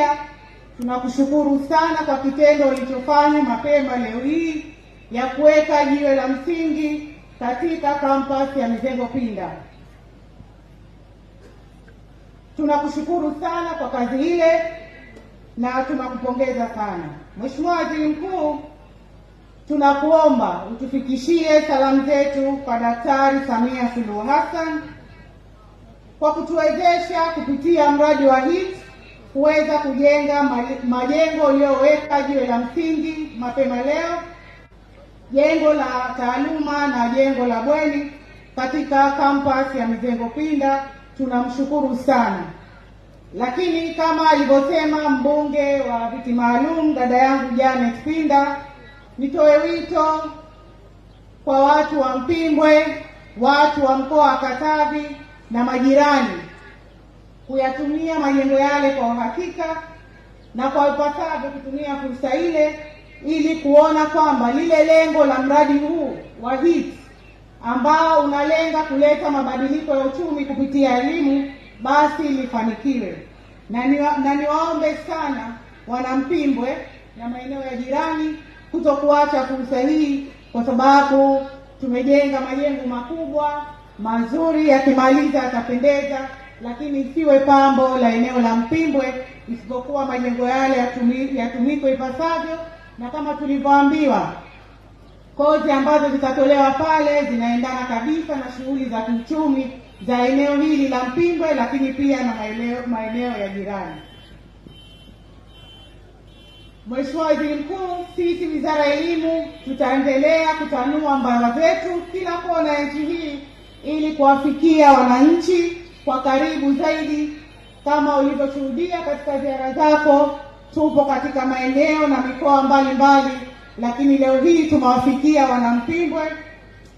pia tunakushukuru sana kwa kitendo ulichofanya mapema leo hii ya kuweka jiwe la msingi katika kampasi ya Mizengo Pinda. Tunakushukuru sana kwa kazi ile na tunakupongeza sana. Mheshimiwa Waziri Mkuu, tunakuomba utufikishie salamu zetu kwa Daktari Samia Suluhu Hassan kwa kutuwezesha kupitia mradi wa HEET kuweza kujenga majengo uliyoweka jiwe la msingi mapema leo, jengo la taaluma na jengo la bweni katika kampasi ya Mizengo Pinda. Tunamshukuru sana. Lakini kama alivyosema mbunge wa viti maalum dada yangu Janet Pinda, nitoe wito kwa watu wa Mpimbwe, watu wa mkoa wa Katavi na majirani kuyatumia majengo yale kwa uhakika na kwa upasavyo, kutumia fursa ile ili kuona kwamba lile lengo la mradi huu wa HEET ambao unalenga kuleta mabadiliko ya uchumi kupitia elimu basi lifanikiwe. Na niwaombe sana Wanampimbwe na maeneo ya jirani kutokuacha fursa hii, kwa sababu tumejenga majengo makubwa mazuri, yakimaliza yatapendeza, lakini siwe pambo la eneo la Mpimbwe, isipokuwa majengo yale yatumike ipasavyo. Na kama tulivyoambiwa, kozi ambazo zitatolewa pale zinaendana kabisa na shughuli za kiuchumi za eneo hili la Mpimbwe, lakini pia na maeneo ya jirani. Mheshimiwa Waziri Mkuu, sisi Wizara ya Elimu tutaendelea kutanua mbawa zetu kila kona ya nchi hii ili kuwafikia wananchi kwa karibu zaidi. Kama ulivyoshuhudia katika ziara zako, tupo katika maeneo na mikoa mbalimbali, lakini leo hii tumewafikia Wanampimbwe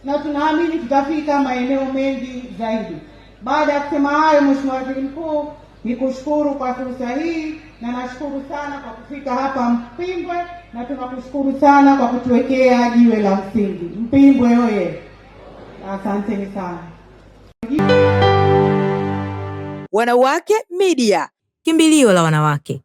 na tunaamini tutafika maeneo mengi zaidi. Baada ya kusema hayo, Mheshimiwa Waziri Mkuu, nikushukuru kwa fursa hii na nashukuru sana kwa kufika hapa Mpimbwe, na tunakushukuru sana kwa kutuwekea jiwe la msingi. Mpimbwe oye! Asanteni sana. Wanawake Media, kimbilio la wanawake.